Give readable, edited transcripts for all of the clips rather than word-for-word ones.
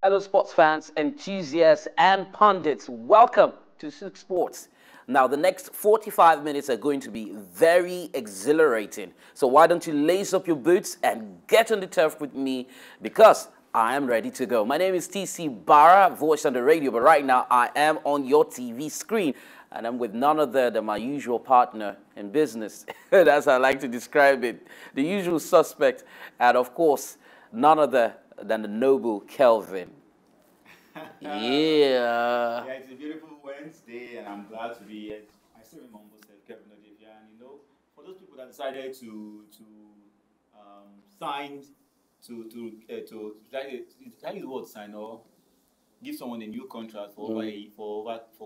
Hello, sports fans, enthusiasts, and pundits. Welcome to SOUQ Sports. Now, the next 45 minutes are going to be very exhilarating. So why don't you lace up your boots and get on the turf with me because I am ready to go. My name is TC Barra, voice on the radio, but right now I am on your TV screen. And I'm with none other than my usual partner in business. That's how I like to describe it. The usual suspect, and of course, none other than the noble Kelvin. Yeah. Yeah, it's a beautiful Wednesday, and I'm glad to be here. I still remember said Kevin Odivia, and for those people that decided to sign that is the word sign or give someone a new contract for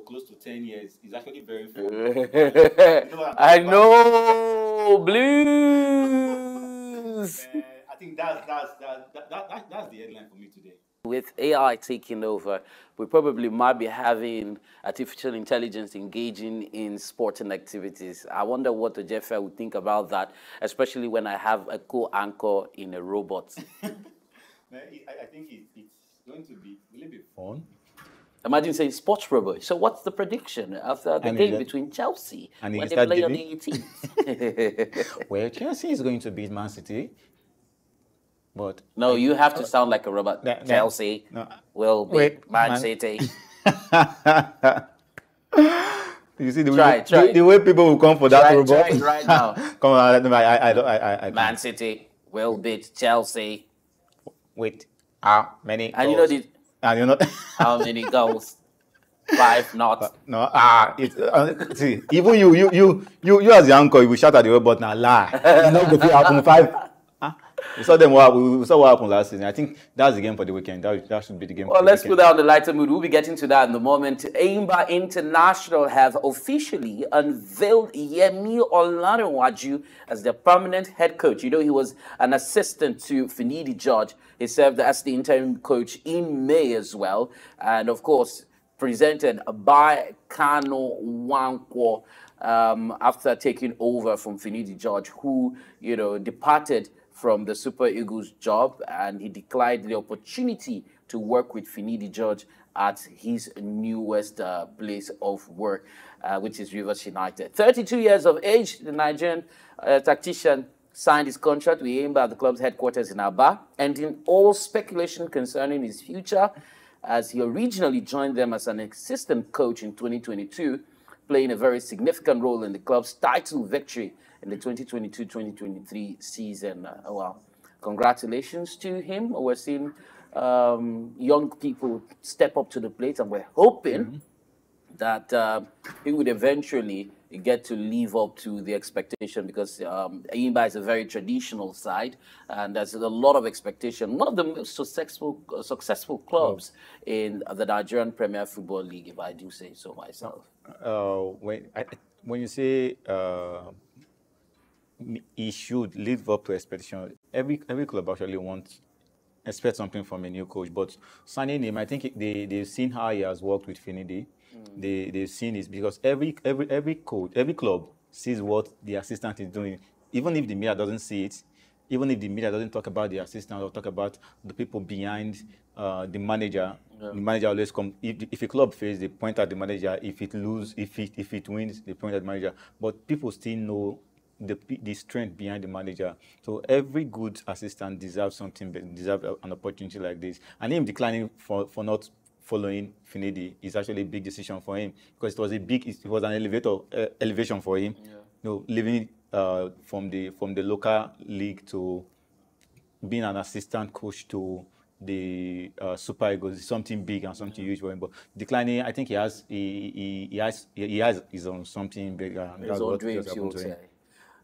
close to 10 years is actually very fun. I know blues. I think that's the headline for me today. With AI taking over, we probably might be having artificial intelligence engaging in sporting activities. I wonder what the JFL would think about that, especially when I have a co-anchor in a robot. I think it's going to be a little bit fun. Imagine saying sports robot. So what's the prediction after the game between Chelsea when they play on the 18th? Well, Chelsea is going to beat Man City. But no, you have to sound like a robot. Chelsea will beat Man City. You see the way people will come for that robot. Try it right now. Come on, I Man City will beat Chelsea. Wait, how many? And goals? How many goals? 5 not. No, see, even you as the anchor, you will shout at the robot now. Lie. You know, if you happen 5. We saw what happened last season. I think that's the game for the weekend. That should be the game. Well, let's put that on the lighter mood. We'll be getting to that in a moment. Enyimba International have officially unveiled Yemi Olanrewaju as their permanent head coach. You know, he was an assistant to Finidi George. He served as the interim coach in May as well. And of course, presented by Kano Wankwo after taking over from Finidi George, who, departed from the Super Eagles job, and he declined the opportunity to work with Finidi George at his newest place of work, which is Rivers United. 32 years of age, the Nigerian tactician signed his contract with Enyimba at the club's headquarters in Aba, ending all speculation concerning his future, as he originally joined them as an assistant coach in 2022, playing a very significant role in the club's title victory in the 2022-2023 season. Well, congratulations to him. We're seeing young people step up to the plate, and we're hoping that he would eventually get to live up to the expectation, because Enyimba is a very traditional side, and there's a lot of expectation. One of the most successful clubs in the Nigerian Premier Football League, if I do say so myself. When you say he should live up to expectation, every club actually expect something from a new coach. But signing him, I think they've seen how he has worked with Finidi. They've seen this, because every coach, every club sees what the assistant is doing, even if the media doesn't see it, even if the media doesn't talk about the assistant or talk about the people behind the manager. The manager always comes. If a club fails, they point at the manager. If it loses, if it wins, they point at the manager. But people still know the strength behind the manager. So every good assistant deserves an opportunity like this. And him declining for not following Finidi is actually a big decision for him, because it was an elevation for him. Leaving from the local league to being an assistant coach to the Super Eagles is something big and something huge for him. But declining, I think he has his own something bigger. His own dreams, you would say.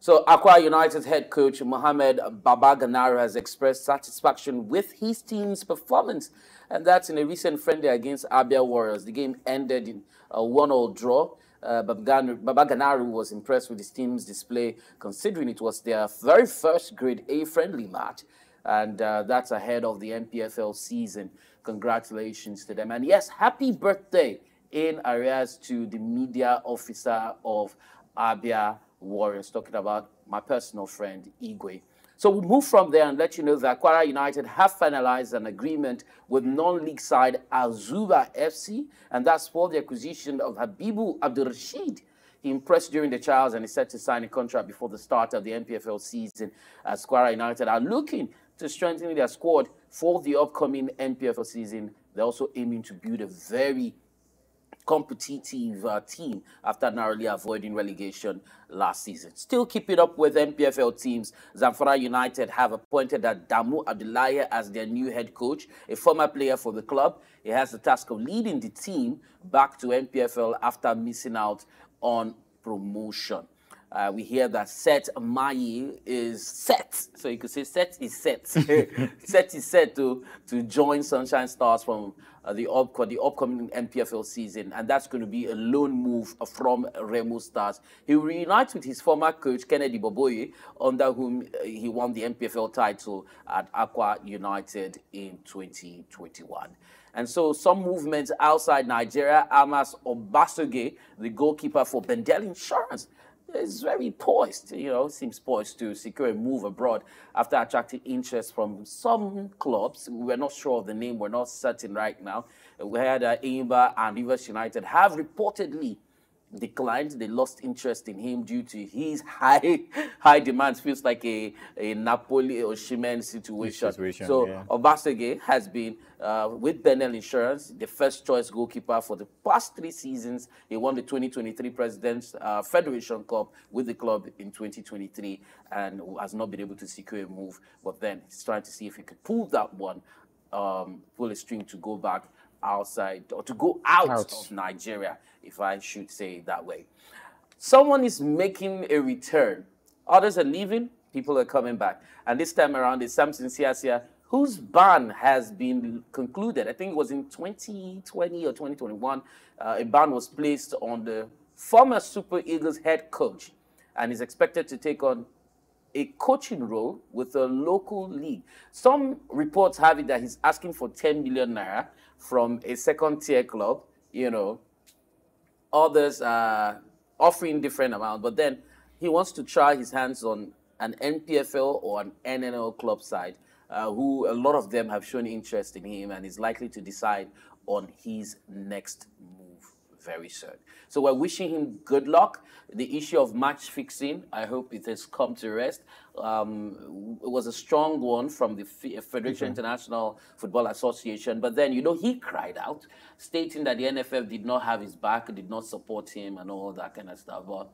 So, Accra United's head coach Mohamed Babaganaru has expressed satisfaction with his team's performance, and that's in a recent friendly against Abia Warriors. The game ended in a 1-1 draw. Babaganaru was impressed with his team's display, considering it was their very first Grade A friendly match, and that's ahead of the NPFL season. Congratulations to them. And yes, happy birthday in arrears to the media officer of Abia Warriors, talking about my personal friend, Igwe. So we'll move from there and let you know that Kwara United have finalized an agreement with non-league side Azuba FC, and that's for the acquisition of Habibu Abdurrashid. He impressed during the trials and is set to sign a contract before the start of the NPFL season, as Kwara United are looking to strengthen their squad for the upcoming NPFL season. They're also aiming to build a very competitive team after narrowly avoiding relegation last season. Still keeping up with NPFL teams, Zamfara United have appointed Damu Abdullahi as their new head coach, a former player for the club. He has the task of leading the team back to NPFL after missing out on promotion. We hear that Seth Mayi is set. So you could say Seth is set. Seth is set to join Sunshine Stars from the upcoming NPFL season. And that's going to be a loan move from Remo Stars. He will reunite with his former coach, Kennedy Boboye, under whom he won the NPFL title at Aqua United in 2021. And so some movements outside Nigeria. Amas Obasoge, the goalkeeper for Bendel Insurance, is very poised, seems poised to secure a move abroad after attracting interest from some clubs. We're not sure of the name, we're not certain right now. We had Enyimba and Rivers United have reportedly declined. They lost interest in him due to his high demands. Feels like a Napoli or Shimen situation. So yeah. Obasege has been with Benel Insurance, the first choice goalkeeper for the past 3 seasons. He won the 2023 President's Federation Cup with the club in 2023 and has not been able to secure a move. But then he's trying to see if he could pull that one, pull a string to go back outside or to go out of Nigeria, if I should say it that way. Someone is making a return. Others are leaving. People are coming back. And this time around is Samson Siasia, whose ban has been concluded. I think it was in 2020 or 2021. A ban was placed on the former Super Eagles head coach and is expected to take on a coaching role with a local league. Some reports have it that he's asking for 10 million naira from a second-tier club, Others are offering different amounts, but then he wants to try his hands on an NPFL or an NNL club side, who a lot of them have shown interest in him and is likely to decide on his next move very soon. So we're wishing him good luck. The issue of match fixing, I hope it has come to rest. It was a strong one from the Federation International Football Association, but then, he cried out, stating that the NFF did not have his back, did not support him and all that kind of stuff. But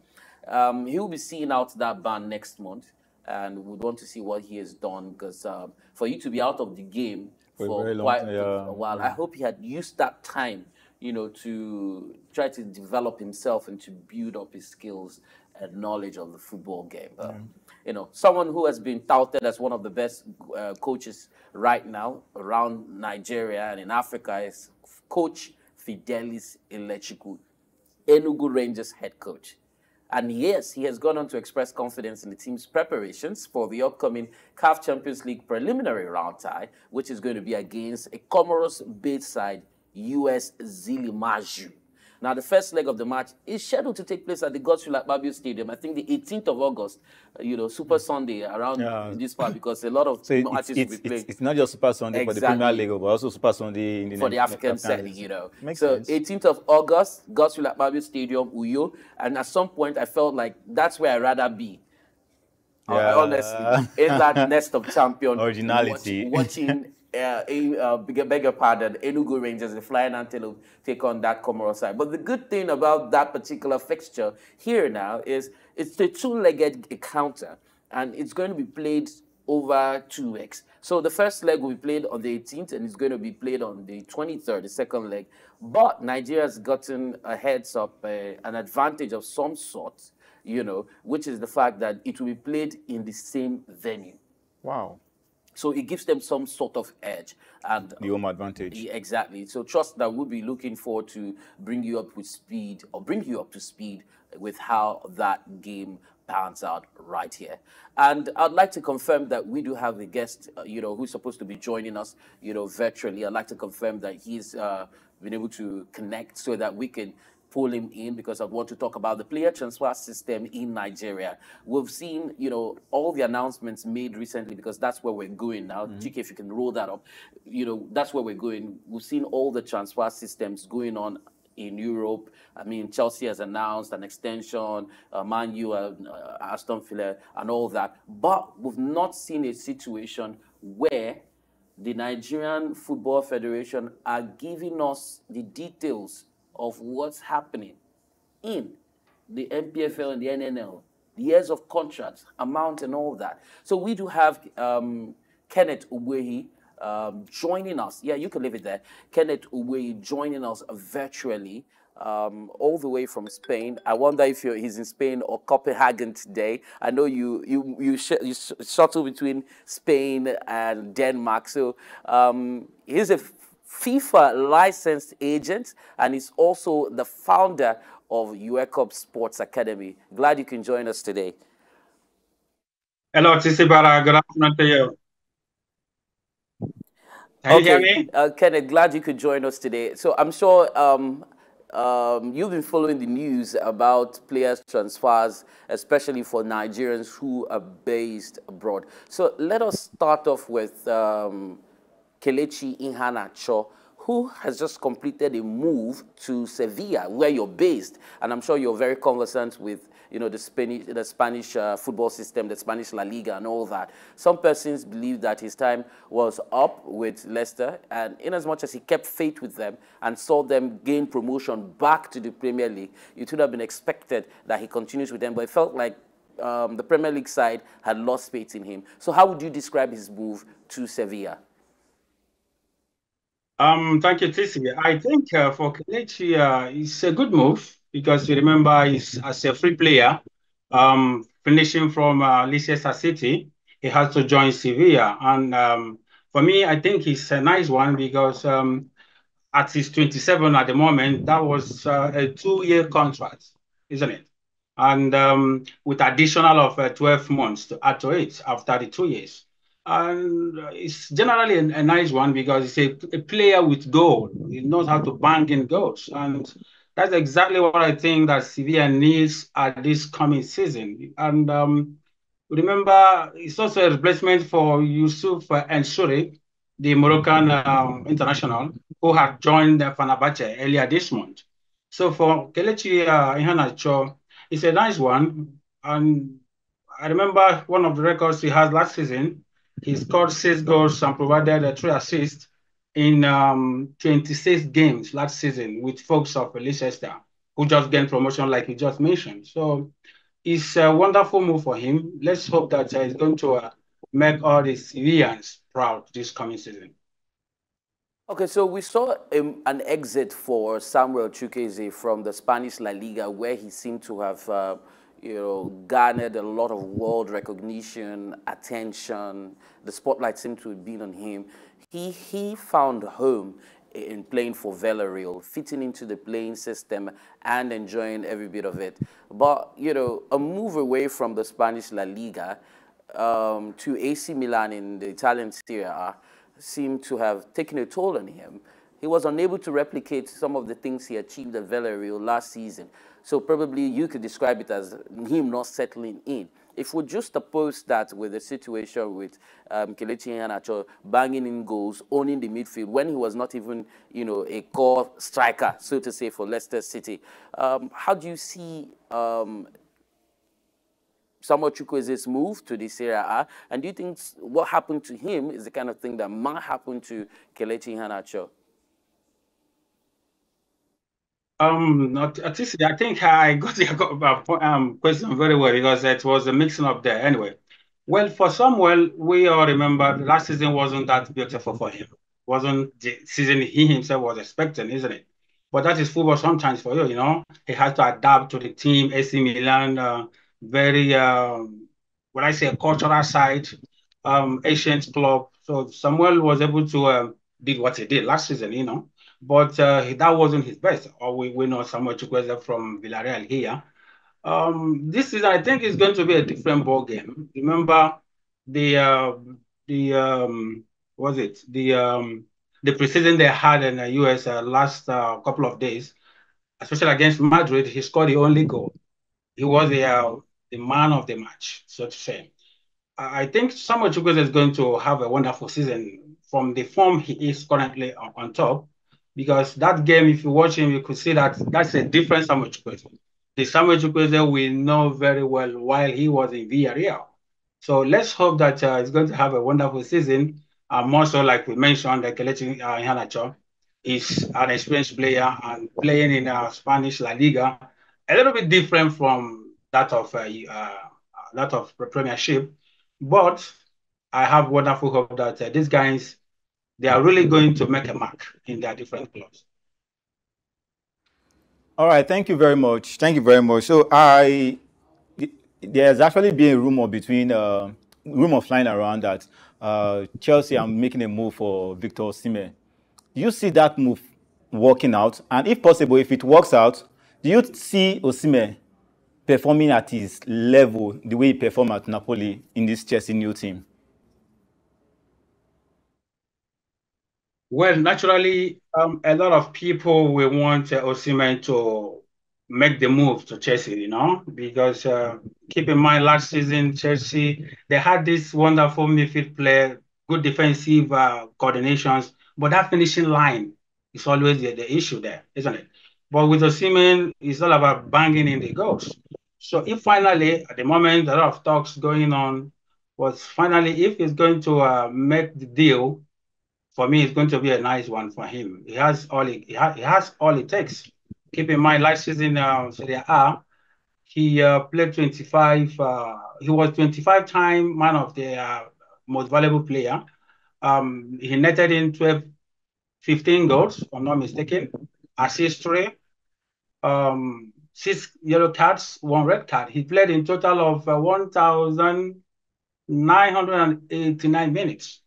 he'll be seeing out that ban next month, and we'd want to see what he has done, because for you to be out of the game for quite a while, I hope he had used that time to try to develop himself and to build up his skills and knowledge of the football game. Someone who has been touted as one of the best coaches right now around Nigeria and in Africa is Coach Fidelis Ilechukwu, Enugu Rangers head coach. And yes, he has gone on to express confidence in the team's preparations for the upcoming CAF Champions League preliminary round tie, which is going to be against a Comoros-based side, US Zilimaju. Now, the first leg of the match is scheduled to take place at the Godswill Akpabio Stadium. I think the 18th of August, Super Sunday around this part, because a lot of matches will be played. It's not just Super Sunday for the Premier League, but also Super Sunday for the African setting, Makes so sense. 18th of August, Godswill Akpabio Stadium, Uyo. And at some point, I felt like that's where I'd rather be. Honestly, in that nest of champions, originality, watching beg your pardon, Enugu Rangers, the Flying Antelope, take on that Comoros side. But the good thing about that particular fixture here now is it's the 2-legged encounter, and it's going to be played over 2 weeks. So the first leg will be played on the 18th, and it's going to be played on the 23rd, the second leg. But Nigeria's gotten a heads up, an advantage of some sort, which is the fact that it will be played in the same venue. Wow. So it gives them some sort of edge. And the home advantage. Exactly. So trust that we'll be looking forward to bring you up to speed with how that game pans out right here. And I'd like to confirm that we do have a guest, who's supposed to be joining us, virtually. I'd like to confirm that he's been able to connect so that we can pull him in because I want to talk about the player transfer system in Nigeria. We've seen, all the announcements made recently because that's where we're going now. GK, if you can roll that up, that's where we're going. We've seen all the transfer systems going on in Europe. I mean, Chelsea has announced an extension, Man U, Aston Villa, and all that. But we've not seen a situation where the Nigerian Football Federation are giving us the details of what's happening in the NPFL and the NNL, the years of contracts, amount, and all that. So we do have Kenneth Ugwehi joining us. Yeah, you can leave it there. Kenneth Ugwehi joining us virtually, all the way from Spain. I wonder if he's in Spain or Copenhagen today. I know you shuttle between Spain and Denmark. So he's a FIFA licensed agent, and he's also the founder of SOUQ Sports Academy. Glad you can join us today. Hello, Tisibara. Good afternoon to you. Can you hear me? Kenneth, glad you could join us today. So I'm sure you've been following the news about players' transfers, especially for Nigerians who are based abroad. So let us start off with Kelechi Iheanacho, who has just completed a move to Sevilla, where you're based. And I'm sure you're very conversant with the Spanish football system, the Spanish La Liga and all that. Some persons believe that his time was up with Leicester, and in as much as he kept faith with them and saw them gain promotion back to the Premier League, it would have been expected that he continues with them, but it felt like the Premier League side had lost faith in him. So how would you describe his move to Sevilla? Thank you, Tisi. I think for Kelechi, it's a good move because you remember he's as a free player, finishing from Leicester City, he has to join Sevilla. And for me, I think it's a nice one because at his 27 at the moment, that was a 2-year contract, isn't it? And with additional of 12 months to add to it after the 2 years. And it's generally a nice one because it's a player with goal. He knows how to bang in goals. And that's exactly what I think that Sevilla needs at this coming season. And remember, it's also a replacement for Yusuf Ensuri, the Moroccan international, who had joined Fenerbahce earlier this month. So for Kelechi Iheanacho, it's a nice one. And I remember one of the records he had last season. He scored 6 goals and provided 3 assists in 26 games last season with folks of Leicester, who just gained promotion like you just mentioned. So it's a wonderful move for him. Let's hope that he's going to make all the Sevillans proud this coming season. Okay, so we saw an exit for Samuel Chukwueze from the Spanish La Liga, where he seemed to have garnered a lot of world recognition, attention. The spotlight seemed to have been on him. He found home in playing for Villarreal, fitting into the playing system and enjoying every bit of it. But, a move away from the Spanish La Liga to AC Milan in the Italian Serie A seemed to have taken a toll on him. He was unable to replicate some of the things he achieved at Villarreal last season. So probably you could describe it as him not settling in. If we just oppose that with the situation with Kelechi Iheanacho banging in goals, owning the midfield, when he was not even, a core striker, so to say, for Leicester City, how do you see Samuel Chukwueze's move to the Serie A? And do you think what happened to him is the kind of thing that might happen to Kelechi Iheanacho? I think I got your question very well because it was a mixing up there. Anyway, well, for Samuel, we all remember last season wasn't that beautiful for him. Wasn't the season he himself was expecting, isn't it? But that is football sometimes for you, He has to adapt to the team, AC Milan, very, when I say a cultural side, ancient club. So Samuel was able to did what he did last season, But that wasn't his best. Or we know Samuel Chukwueze from Villarreal here. This season, I think, is going to be a different ball game. Remember the preseason they had in the US last couple of days. especially against Madrid, he scored the only goal. He was the man of the match, so to say. I think Samuel Chukwueze is going to have a wonderful season from the form he is currently on top. Because that game, if you watch him, you could see that that's a different Samuel Chukwueze. The Samuel Chukwueze we know very well while he was in Villarreal. So let's hope that he's going to have a wonderful season. More so, like we mentioned, that Kelechi Iheanacho is an experienced player and playing in Spanish La Liga, a little bit different from that of Premiership. But I have wonderful hope that these guys, they are really going to make a mark in their different clubs. All right, thank you very much. Thank you very much. So there's actually been a rumor rumor flying around that Chelsea are making a move for Victor Osimhen. Do you see that move working out? And if possible, if it works out, do you see Osimhen performing at his level, the way he performed at Napoli in this Chelsea new team? Well, naturally, a lot of people will want Osimhen to make the move to Chelsea, because keep in mind last season, Chelsea, they had this wonderful midfield player, good defensive coordinations, but that finishing line is always the issue there, isn't it? But with Osimhen, it's all about banging in the goals. So if finally, at the moment, a lot of talks going on, was finally if he's going to make the deal, for me, it's going to be a nice one for him. He has all it takes. Keep in mind, last season, Serie A, he played 25. He was 25-time man of the most valuable player. He netted in 15 goals, if I'm not mistaken. Assist 3, 6 yellow cards, 1 red card. He played in total of 1,989 minutes.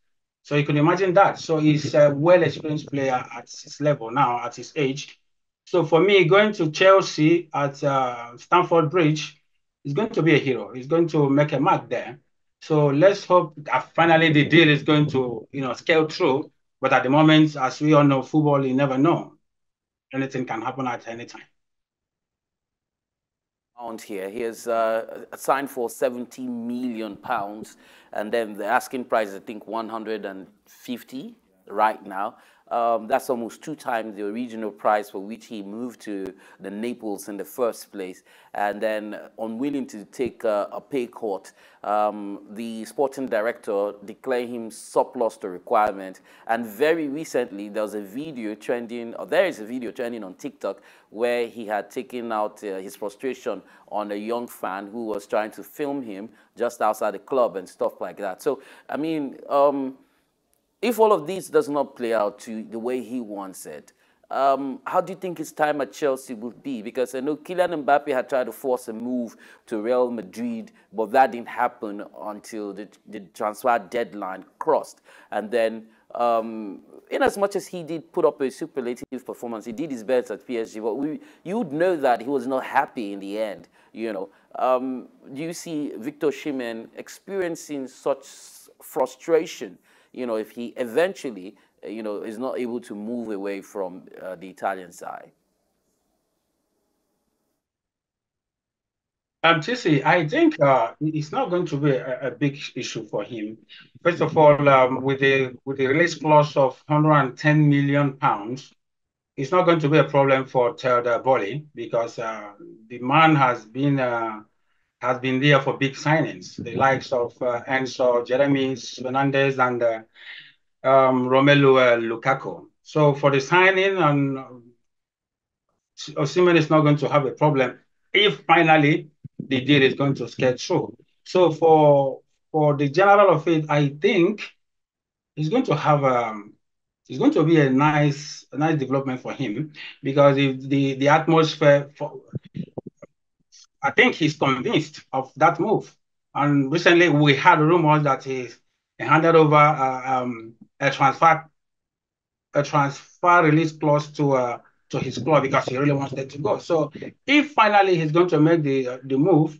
So you can imagine that. So he's a well-experienced player at his level now, at his age. So for me, going to Chelsea at Stamford Bridge is going to be a hero. He's going to make a mark there. So let's hope that finally the deal is going to, scale through. But at the moment, as we all know, football, you never know. Anything can happen at any time. Here, he is signed for £70 million, and then the asking price is, I think, 150 right now. That's almost 2 times the original price for which he moved to the Naples in the first place, and then unwilling to take a pay cut. The sporting director declared him surplus to requirement, and very recently there was a video trending, or there is a video trending on TikTok where he had taken out his frustration on a young fan who was trying to film him just outside the club and stuff like that. So, I mean, if all of this does not play out to the way he wants it, how do you think his time at Chelsea would be? Because I know Kylian Mbappe had tried to force a move to Real Madrid, but that didn't happen until the transfer deadline crossed. And then, in as much as he did put up a superlative performance, he did his best at PSG, but you would know that he was not happy in the end, Do you see Victor Osimhen experiencing such frustration, if he eventually, is not able to move away from the Italian side? TC, I think it's not going to be a big issue for him. First of all, with the release clause of £110 million, it's not going to be a problem for Telda Bolly because the man has been there for big signings, the likes of Enzo, Jeremy Fernandez, and Romelu Lukaku. So for the signing, and Osimhen is not going to have a problem if finally the deal is going to scale through. So for the general of it, I think it's going to have it's going to be a nice development for him because if the atmosphere I think he's convinced of that move. And recently we had rumors that he handed over a transfer release clause to his club because he really wanted to go. So if finally he's going to make the move,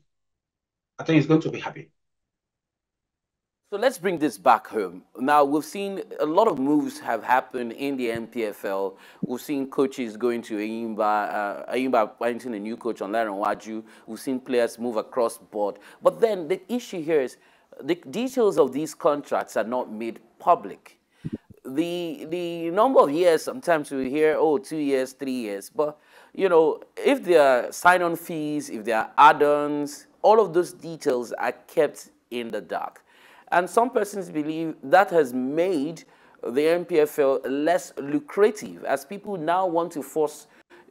I think he's going to be happy. So let's bring this back home. Now, we've seen a lot of moves have happened in the NPFL. We've seen coaches going to Enyimba, Enyimba appointing a new coach on Aaron Wan-Bissaka. We've seen players move across board. But then the issue here is the details of these contracts are not made public. The number of years, sometimes we hear, oh, 2 years, 3 years. But, you know, if there are sign-on fees, if there are add-ons, all of those details are kept in the dark. And some persons believe that has made the NPFL less lucrative as people now want to force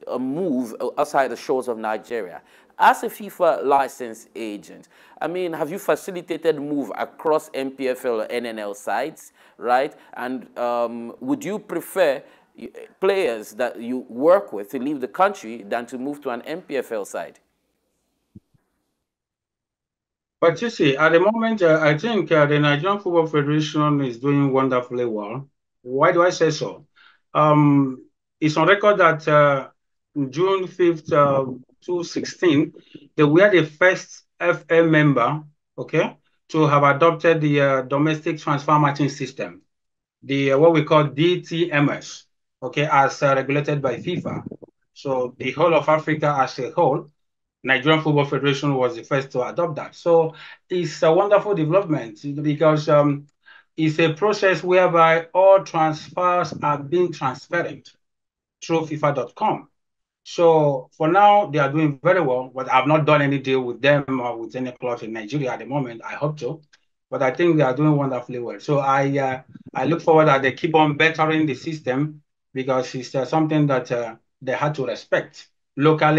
a move outside the shores of Nigeria. As a FIFA licensed agent, I mean, have you facilitated move across NPFL or NNL sites, right? And would you prefer players that you work with to leave the country than to move to an NPFL side? But you see, at the moment, I think the Nigerian Football Federation is doing wonderfully well. Why do I say so? It's on record that June 5th, 2016, they were the first FA member, okay, to have adopted the domestic transfer matching system, the what we call DTMS, okay, as regulated by FIFA. So the whole of Africa as a whole, Nigerian Football Federation was the first to adopt that. So it's a wonderful development because it's a process whereby all transfers are being transparent through FIFA.com. So for now, they are doing very well, but I've not done any deal with them or with any clubs in Nigeria at the moment. I hope to, but I think they are doing wonderfully well. So I look forward that they keep on bettering the system because it's something that they had to respect. Local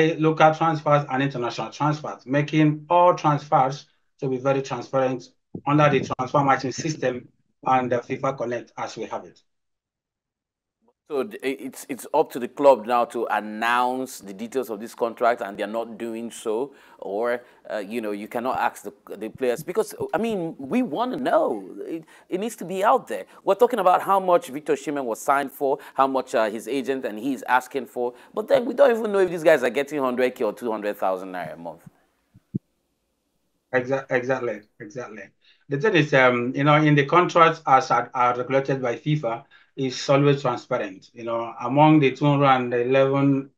transfers and international transfers, making all transfers to be very transparent under the transfer matching system and the FIFA Connect as we have it. So it's up to the club now to announce the details of this contract, and they're not doing so, or you know, you cannot ask the players because I mean we want to know. It needs to be out there. We're talking about how much Victor Osimhen was signed for, how much his agent and he's asking for, but then we don't even know if these guys are getting 100K or 200,000 naira a month. Exactly. The thing is, you know, in the contracts as are regulated by FIFA, is always transparent. You know, among the 211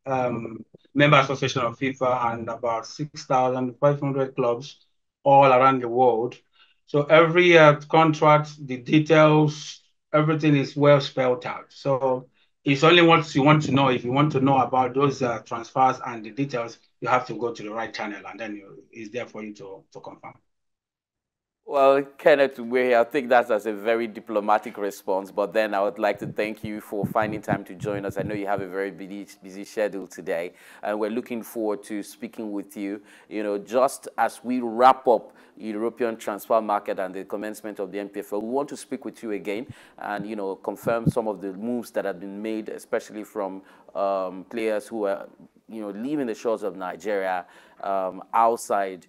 member association of FIFA and about 6,500 clubs all around the world. So every contract, the details, everything is well spelled out. So it's only what you want to know. If you want to know about those transfers and the details, you have to go to the right channel, and then it's there for you to confirm. Well, Kenneth, I think that's a very diplomatic response, but then I would like to thank you for finding time to join us. I know you have a very busy schedule today, and we're looking forward to speaking with you, you know, just as we wrap up European transfer market and the commencement of the NPFL. We want to speak with you again and, you know, confirm some of the moves that have been made, especially from players who are, you know, leaving the shores of Nigeria outside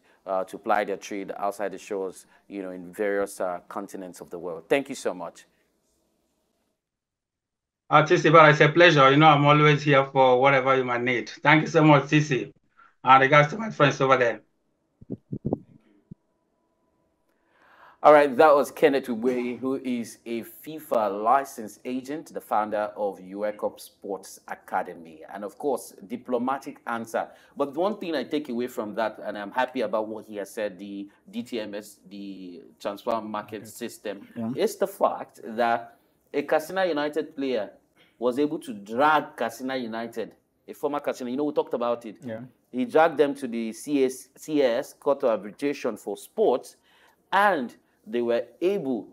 to ply their trade outside the shores, you know, in various continents of the world. Thank you so much. Tisi, but it's a pleasure. You know, I'm always here for whatever you might need. Thank you so much, Tisi. And regards to my friends over there. All right, that was Kenneth Ugwe, who is a FIFA licensed agent, the founder of SOUQ Sports Academy. And of course, diplomatic answer. But one thing I take away from that, and I'm happy about what he has said, the DTMS, the transfer market system, is the fact that a Katsina United player was able to drag Katsina United, a former Katsina, you know, we talked about it. Yeah. He dragged them to the CAS, Court of Arbitration for Sports, and they were able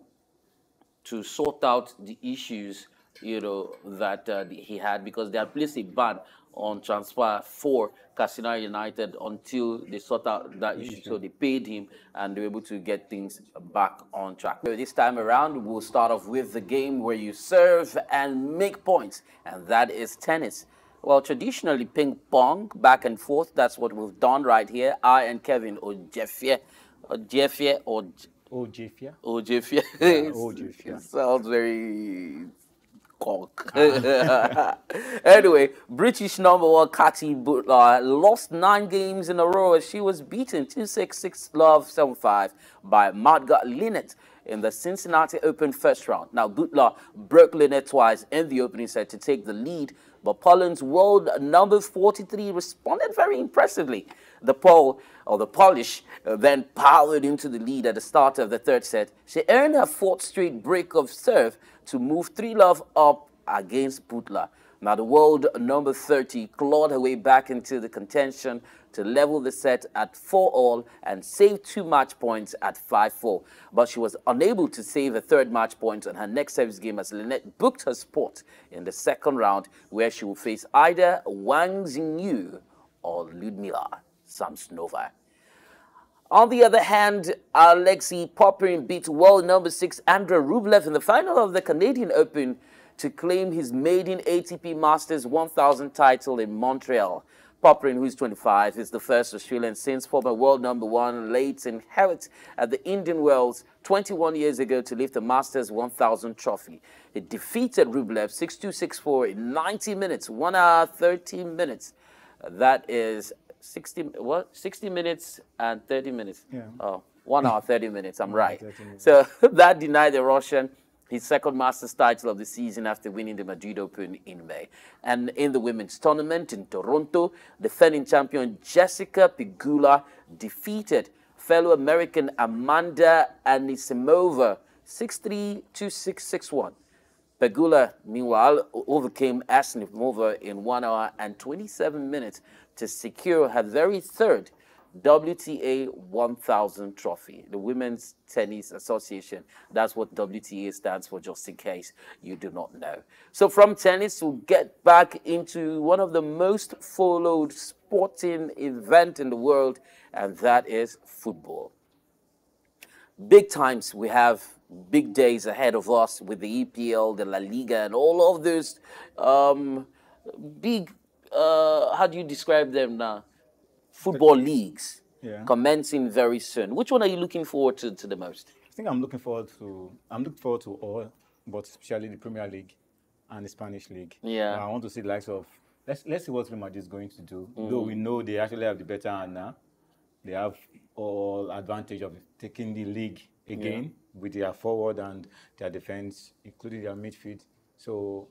to sort out the issues, you know, that he had, because they had placed a ban on transfer for Katsina United until they sort out that issue. So they paid him and they were able to get things back on track. So this time around, we'll start off with the game where you serve and make points, and that is tennis. Well, traditionally, ping pong, back and forth, that's what we've done right here. I and Kevin Ojefie, Ojefia. Sounds very cock. Anyway, British #1 Katie Butler lost 9 games in a row as she was beaten 2-6, 6-love, 7-5 by Margaret Linnet in the Cincinnati Open first round. Now, Butler broke Lynette twice in the opening set to take the lead, but Poland's world number 43 responded very impressively. The Polish then powered into the lead at the start of the third set. She earned her fourth straight break of serve to move 3-love up against Butler. Now, the world number 30 clawed her way back into the contention to level the set at 4-all and save 2 match points at 5-4. But she was unable to save a third match point on her next service game as Lynette booked her spot in the second round, where she will face either Wang Xingyu or Ludmila Samsonova. On the other hand, Alexei Popyrin beat world number 6 Andrei Rublev in the final of the Canadian Open to claim his maiden ATP Masters 1000 title in Montreal. Popyrin, who is 25, is the first Australian since former world number 1 Leighton Hewitt at the Indian Wells 21 years ago to lift the Masters 1000 trophy. He defeated Rublev 6-2, 6-4 in 90 minutes, 1 hour, 13 minutes. That is 60 minutes and 30 minutes. Yeah. Oh, 1 hour, 30 minutes. I'm right. So that denied the Russian his second Masters title of the season after winning the Madrid Open in May. And in the women's tournament in Toronto, defending champion Jessica Pegula defeated fellow American Amanda Anisimova 6-3, 2-6, 6-1. Pegula, meanwhile, overcame Anisimova in 1 hour and 27 minutes to secure her very third WTA 1000 trophy. The Women's Tennis Association. That's what WTA stands for, just in case you do not know. So from tennis, we'll get back into one of the most followed sporting event in the world, and that is football. Big times. We have big days ahead of us with the EPL, the La Liga, and all of those big, how do you describe them now? Football leagues commencing very soon. Which one are you looking forward to the most? I think I'm looking forward to all, but especially the Premier League and the Spanish League. Yeah. I want to see the likes of, let's see what Real Madrid is going to do. Though we know they actually have the better hand now. They have all advantage of taking the league again with their forward and their defense, including their midfield. So,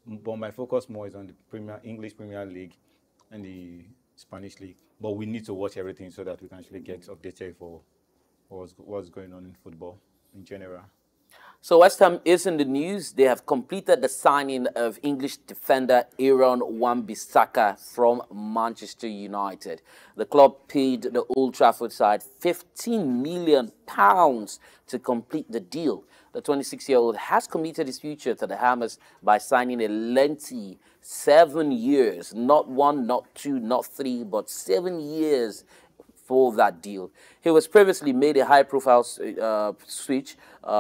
but my focus more is on the English Premier League and the Spanish League. But we need to watch everything so that we can actually get updated for what's going on in football in general. So West Ham is in the news. They have completed the signing of English defender Aaron Wan-Bissaka from Manchester United. The club paid the Old Trafford side £15 million to complete the deal. The 26-year-old has committed his future to the Hammers by signing a lengthy 7 years, not 1, not 2, not 3, but 7 years for that deal. He was previously made a high-profile switch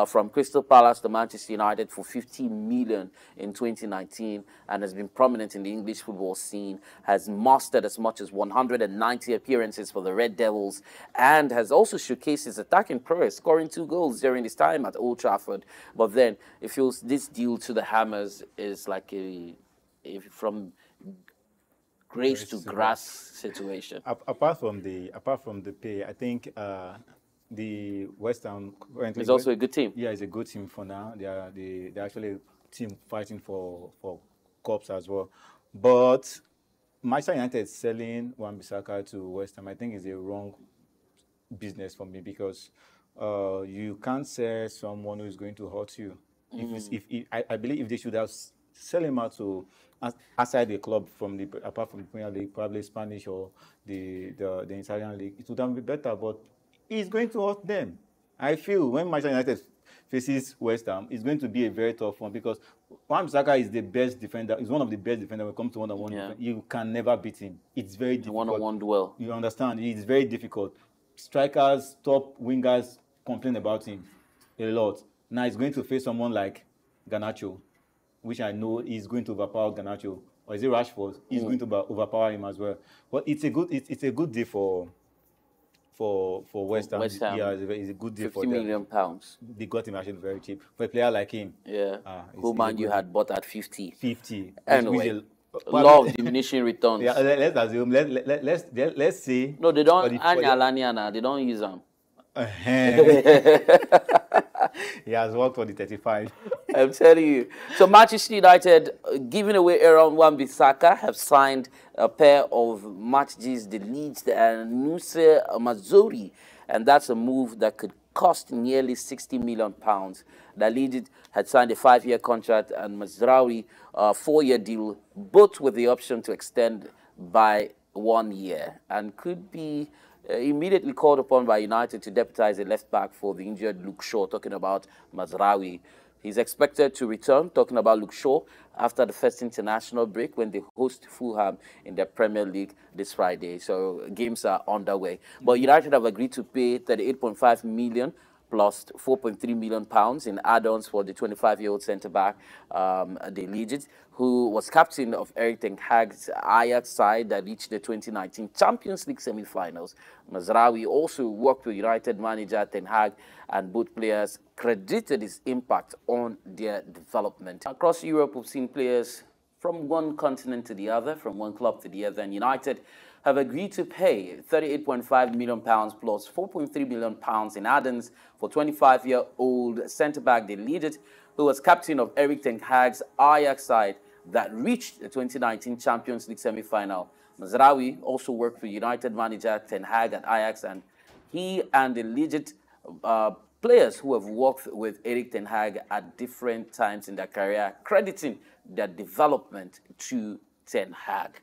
from Crystal Palace to Manchester United for $15 million in 2019 and has been prominent in the English football scene, has mastered as much as 190 appearances for the Red Devils, and has also showcased his attacking prowess, scoring 2 goals during his time at Old Trafford. But then it feels this deal to the Hammers is like a from grace to grass situation. Apart from the pay, I think the West Ham currently is also a good team. Yeah, it's a good team for now. They're actually a team fighting for cups as well. But Manchester United selling Wan-Bissaka to West Ham, I think, is a wrong business for me because you can't sell someone who is going to hurt you. I believe if they should have sell him out to outside the club apart from the Premier League, probably Spanish or the Italian league, it would have been better. But it's going to hurt them. I feel when Manchester United faces West Ham, it's going to be a very tough one because Wan-Bissaka is the best defender. He's one of the best defenders when it comes to one-on-one. Yeah. You can never beat him. It's very difficult. One-on-one duel. You understand? It's very difficult. Strikers, top wingers complain about him a lot. Now he's going to face someone like Garnacho, which I know is going to overpower Garnacho, or is it Rashford? He's going to overpower him as well. But it's a good deal for West Ham. West Ham. Yeah, it's a good deal for them. £50 million. They got him actually very cheap for a player like him. Yeah, who man you had bought at 50. 50. Anyway, law of diminishing returns. Yeah, let's assume. Let's see. No, they don't. They don't use them. He has worked for the 35. I'm telling you. So Manchester United, giving away Aaron Wan-Bissaka, have signed a pair of matches, the Leeds and Nuse Mazuri, and that's a move that could cost nearly £60 million. The Leeds had signed a 5-year contract and Mazraoui a 4-year deal, both with the option to extend by 1 year, and could be immediately called upon by United to deputize a left back for the injured Luke Shaw, talking about Mazraoui. He's expected to return, talking about Luke Shaw, after the first international break when they host Fulham in the Premier League this Friday. So games are underway. But United have agreed to pay 38.5 million plus 4.3 million pounds in add-ons for the 25-year-old centre-back, the Leeds, who was captain of Erik ten Hag's Ajax side that reached the 2019 Champions League semi-finals. Mazraoui also worked with United manager Ten Hag, and both players credited his impact on their development. Across Europe, we've seen players from one continent to the other, from one club to the other, and United have agreed to pay £38.5 million plus £4.3 million in add-ons for 25-year-old centre-back De Ligt, who was captain of Erik ten Hag's Ajax side that reached the 2019 Champions League semi-final. Mazraoui also worked for United manager Ten Hag at Ajax, and he and De Ligt players who have worked with Erik ten Hag at different times in their career, crediting their development to Ten Hag.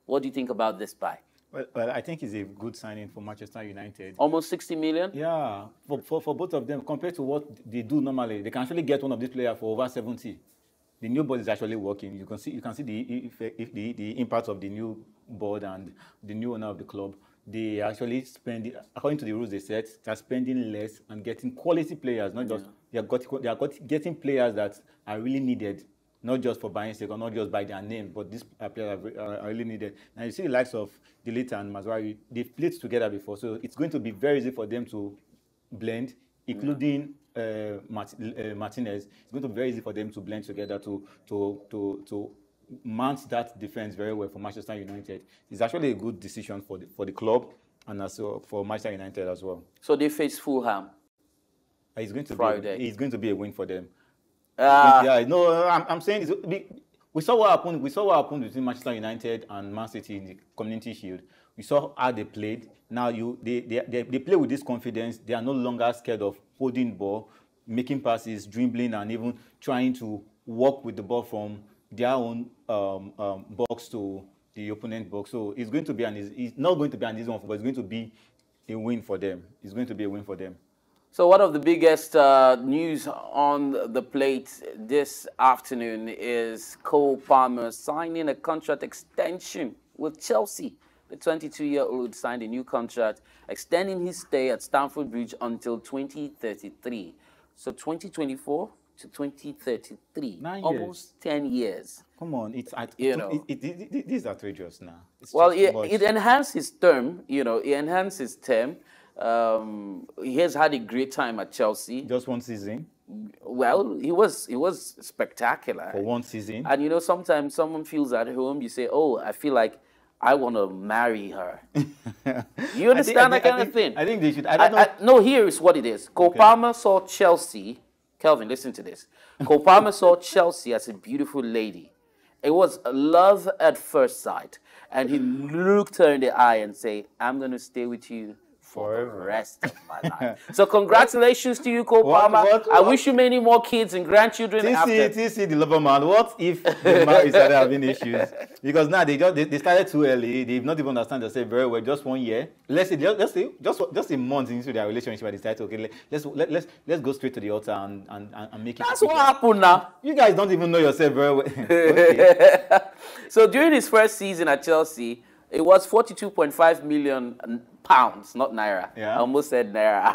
What do you think about this buy? Well, I think it's a good signing for Manchester United. Almost 60 million? Yeah, for both of them, compared to what they do normally, they can actually get one of these players for over 70. The new board is actually working. You can see the impact of the new board and the new owner of the club. They actually spend, according to the rules they set, they're spending less and getting quality players, not just getting players that are really needed. Not just for buying sake or not just by their name, but these players are really needed. Now you see the likes of De Ligt and Mazraoui, they've played together before, so it's going to be very easy for them to blend, including Martinez. It's going to be very easy for them to blend together to mount that defense very well for Manchester United. It's actually a good decision for the club and also for Manchester United as well. So they face Fulham. It's going to Friday. It's going to be a win for them. I'm saying we saw what happened. We saw what happened between Manchester United and Man City in the Community Shield. We saw how they played. Now they play with this confidence. They are no longer scared of holding the ball, making passes, dribbling, and even trying to walk with the ball from their own box to the opponent box. So it's going to be it's not going to be an easy one, but it's going to be a win for them. It's going to be a win for them. So one of the biggest news on the plate this afternoon is Cole Palmer signing a contract extension with Chelsea. The 22-year-old signed a new contract, extending his stay at Stamford Bridge until 2033. So 2024 to 2033, 9 years. Almost 10 years. Come on, it's this is outrageous now. Well, it enhanced his term. It enhanced his term. He has had a great time at Chelsea. Just one season? Well, he was spectacular. For one season? And sometimes someone feels at home, you say, oh, I feel like I want to marry her. You understand that kind of thing? I think they should. No, here is what it is. Cole Palmer saw Chelsea. Kelvin, listen to this. Cole Palmer saw Chelsea as a beautiful lady. It was love at first sight. And he looked her in the eye and said, I'm going to stay with you for the rest of my life. So congratulations to you, Cole Palmer. I wish you many more kids and grandchildren after. TC, the lover man. What if the man started having issues? Because now they started too early. They've not even understand themselves very well. Just 1 year. Let's say just a month into their relationship, they decided, okay, let's go straight to the altar and make it. That's what happened now. You guys don't even know yourself very well. Okay. So during his first season at Chelsea, it was 42.5 million pounds, not naira. Yeah. I almost said naira.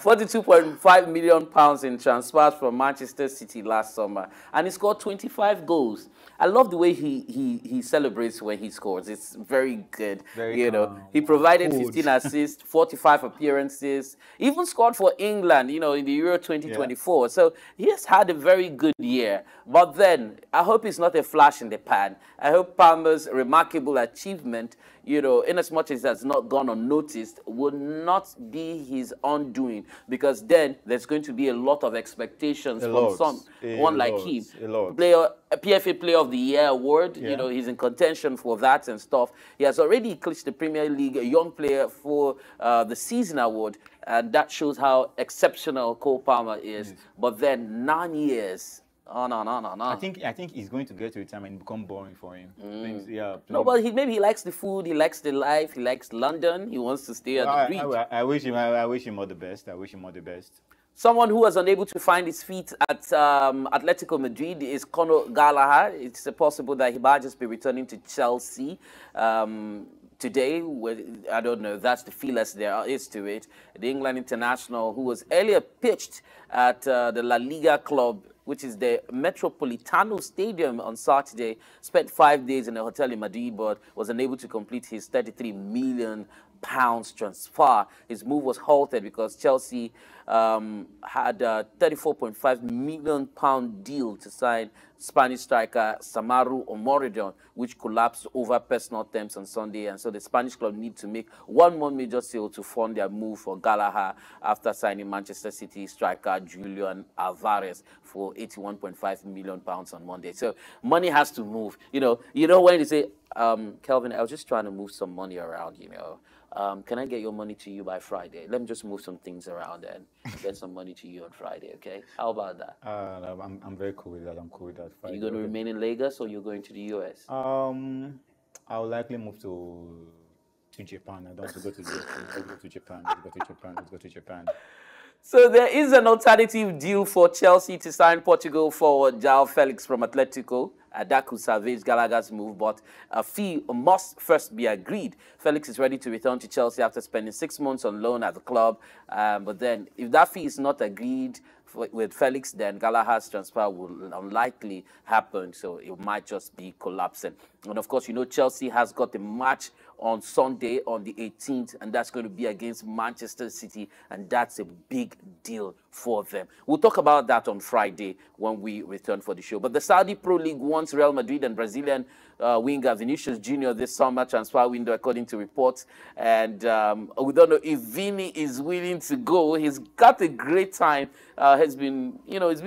42.5 million pounds in transfers from Manchester City last summer, and he scored 25 goals. I love the way he celebrates when he scores. It's very good. Very calm. He provided 15 assists, 45 appearances. Even scored for England, in the Euro 2024. Yeah. So he has had a very good year. But then I hope it's not a flash in the pan. I hope Palmer's remarkable achievement, in as much as it has not gone unnoticed would not be his undoing, because then there's going to be a lot of expectations from someone like him. A PFA Player of the Year award, you know, he's in contention for that and stuff. He has already eclipsed the Premier League Young Player for the Season award, and that shows how exceptional Cole Palmer is. But then 9 years. Oh, no. I think he's going to get to retirement and become boring for him. No, but maybe he likes the food, he likes the life, he likes London. He wants to stay at the beach. I wish him all the best. I wish him all the best. Someone who was unable to find his feet at Atletico Madrid is Conor Gallagher. It's possible that he might just be returning to Chelsea today. I don't know. That's the feelers there is to it. The England international, who was earlier pitched at the La Liga club, which is the Metropolitano Stadium, on Saturday, spent 5 days in a hotel in Madrid, but was unable to complete his £33 million transfer. His move was halted because Chelsea had a £34.5 million deal to sign Spanish striker Samaru Omoridon, which collapsed over personal terms on Sunday. And so the Spanish club need to make one more major sale to fund their move for Gallagher after signing Manchester City striker Julian Alvarez for £81.5 million on Monday. So money has to move. You know when you say, Kelvin, I was just trying to move some money around, can I get your money to you by Friday? Let me just move some things around and get some money to you on Friday, okay? How about that? I'm very cool with that. I'm cool with that. Are you going to remain in Lagos, or you're going to the US? I'll likely move to Japan. I don't want to go to Japan. Let's go to Japan. Let's go to Japan. So there is an alternative deal for Chelsea to sign Portugal forward João Felix from Atletico. That could salvage Gallagher's move, but a fee must first be agreed. Felix is ready to return to Chelsea after spending 6 months on loan at the club. But then if that fee is not agreed with Felix, then Gallagher's transfer will unlikely happen. So it might just be collapsing. And of course, Chelsea has got a match on Sunday on the 18th, and that's going to be against Manchester City, and that's a big deal for them. We'll talk about that on Friday when we return for the show. But the Saudi Pro League wants Real Madrid and Brazilian winger Vinicius Jr. this summer transfer window, according to reports. And we don't know if Vini is willing to go. He's got a great time. It's been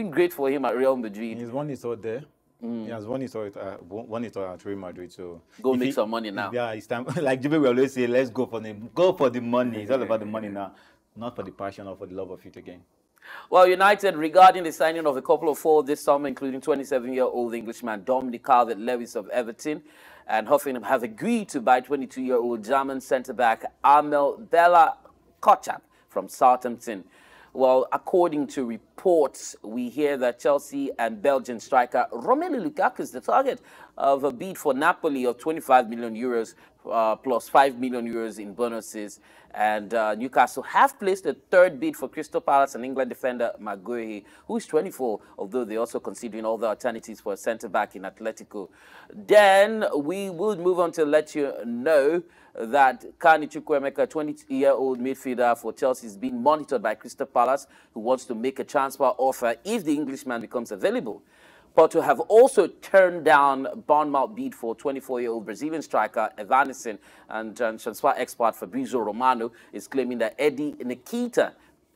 great for him at Real Madrid. He's won his out there. He has won it all at Real Madrid. So go make some money now. Yeah, it's time. Like Jimmy, we always say, let's go for the money. It's all about the money now, not for the passion or for the love of it again. Well, United, regarding the signing of a couple of forwards this summer, including 27-year-old Englishman Dominic Calvert-Lewin of Everton and Hoffenheim, have agreed to buy 22-year-old German centre-back Armel Bella Kotchap from Southampton. Well, according to reports, we hear that Chelsea and Belgian striker Romelu Lukaku is the target of a bid for Napoli of 25 million euros plus 5 million euros in bonuses. And Newcastle have placed a third bid for Crystal Palace and England defender Maguire, who is 24, although they're also considering all the alternatives for a centre-back in Atletico. Then we will move on to let you know that Kani Chukwuemeka, 20-year-old midfielder for Chelsea, is being monitored by Crystal Palace, who wants to make a transfer offer if the Englishman becomes available. Porto have also turned down Bournemouth bid for 24-year-old Brazilian striker Evanescence, and transfer expert Fabrizio Romano is claiming that Eddie Nikita,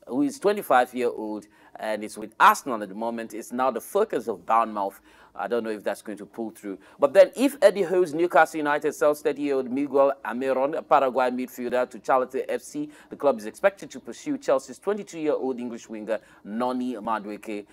who is 25-year-old and is with Arsenal at the moment, is now the focus of Bournemouth. I don't know if that's going to pull through. But then if Eddie Howe's Newcastle United sells 30-year-old Miguel Almiron, a Paraguay midfielder, to Charlotte FC, the club is expected to pursue Chelsea's 22-year-old English winger Noni Madueke,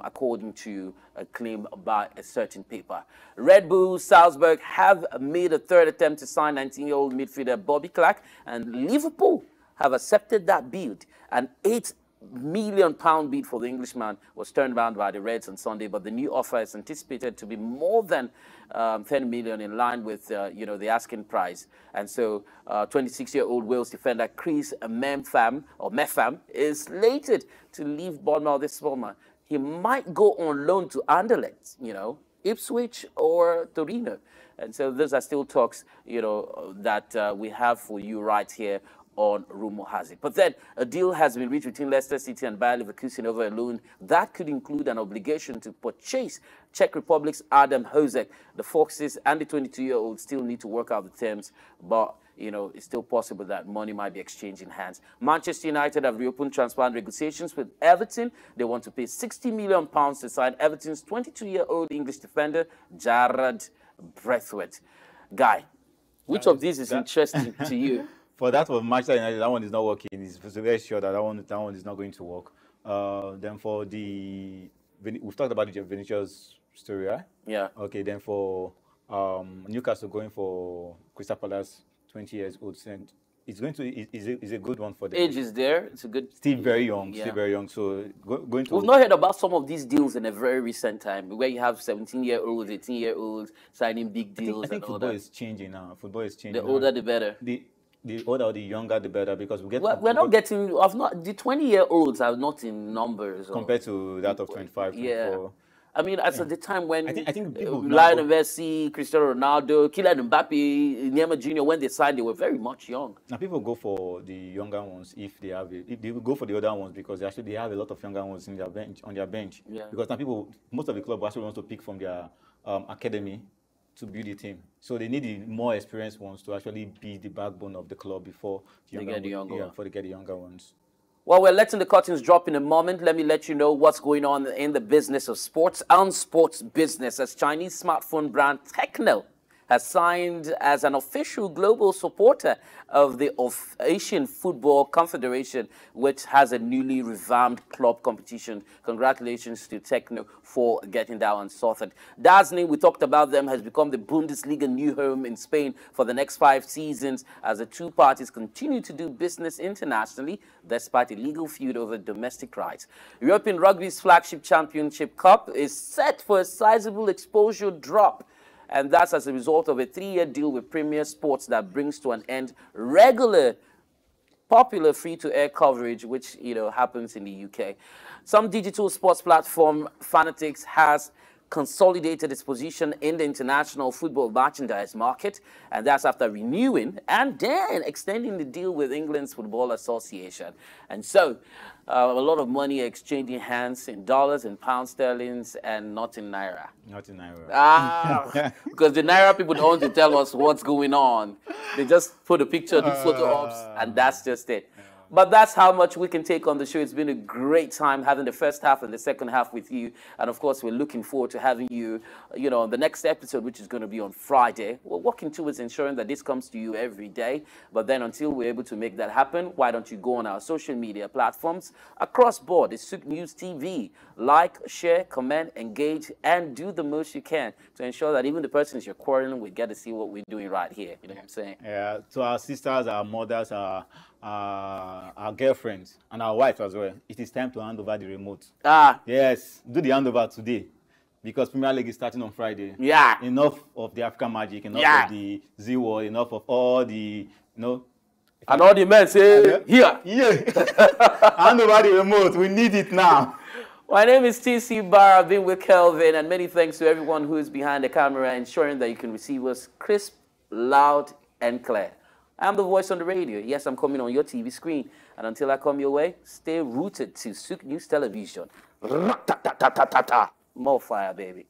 according to a claim by a certain paper. Red Bull Salzburg have made a third attempt to sign 19-year-old midfielder Bobby Clark, and Liverpool have accepted that bid. An £8 million bid for the Englishman was turned down by the Reds on Sunday, but the new offer is anticipated to be more than 10 million, in line with the asking price. And so 26-year-old Wales defender Chris Mefam is slated to leave Bournemouth this summer. He might go on loan to Anderlecht, Ipswich or Torino. And so those are still talks, that we have for you right here on rumor has it. But then a deal has been reached between Leicester City and Bayer Leverkusen over a loan that could include an obligation to purchase Czech Republic's Adam Hozek. The Foxes and the 22-year-old still need to work out the terms, but it's still possible that money might be exchanged in hands. Manchester United have reopened transfer negotiations with Everton. They want to pay £60 million to sign Everton's 22-year-old English defender, Jared Braithwaite. Guy, which of these is interesting to you? For that of Manchester United, that one is not working. It's very sure that that one is not going to work. Then for we've talked about the Vinicius story, right? Yeah. Okay. Then for Newcastle going for Crystal Palace, 20 years old, it's a good one for them. Age is there. It's a good. Still very young. Yeah. Still very young. So going to. We've not heard about some of these deals in a very recent time, where you have 17-year-olds, 18-year-olds signing big deals. I think football is changing now. Football is changing. The older, the better. The older or the younger, the better, because we're not getting. The 20-year-olds are not in numbers compared to that of 25. Yeah. 24. I mean, at the time when I think people Lionel Messi, Cristiano Ronaldo, Kylian Mbappe, Neymar Jr., when they signed, they were very much young. Now people go for the younger ones if they have it. If they will go for the older ones because they have a lot of younger ones on their bench. Yeah. Because now most of the club actually wants to pick from their academy to build a team. So they need the more experienced ones to actually be the backbone of the club before they get the younger ones. Well, we're letting the curtains drop in a moment. Let me let you know what's going on in the business of sports and sports business, as Chinese smartphone brand Tecno has signed as an official global supporter of the Asian Football Confederation, which has a newly revamped club competition. Congratulations to Tecno for getting that one sorted. Dazzling, we talked about them, has become the Bundesliga new home in Spain for the next 5 seasons as the two parties continue to do business internationally despite a legal feud over domestic rights. European Rugby's flagship championship cup is set for a sizable exposure drop, and that's as a result of a 3-year deal with Premier Sports that brings to an end regular, popular free-to-air coverage, which happens in the UK. Some digital sports platform, Fanatics, has consolidated its position in the international football merchandise market, and that's after renewing and then extending the deal with England's Football Association. And so a lot of money exchanging hands in dollars and pound sterlings and not in naira. Not in naira. Because the naira people don't want to tell us what's going on. They just put a picture, do photo ops, and that's just it. But that's how much we can take on the show. It's been a great time having the first half and the second half with you. And of course, we're looking forward to having you, on the next episode, which is going to be on Friday. We're working towards ensuring that this comes to you every day. But then until we're able to make that happen, why don't you go on our social media platforms across board? It's SOUQ News TV. Like, share, comment, engage, and do the most you can to ensure that even the persons you're quarreling with get to see what we're doing right here. You know what I'm saying? Yeah, to our sisters, our mothers, our girlfriends, and our wives as well, it is time to hand over the remote. Yes, do the handover today, because Premier League is starting on Friday. Yeah. Enough of the African magic, enough of the Z-War, enough of all the, and all the men say, here. Yeah. Hand over the remote. We need it now. My name is TC Barr. I've been with Kelvin, and many thanks to everyone who is behind the camera, ensuring that you can receive us crisp, loud, and clear. I'm the voice on the radio. Yes, I'm coming on your TV screen. And until I come your way, stay rooted to SOUQ News Television. More fire, baby.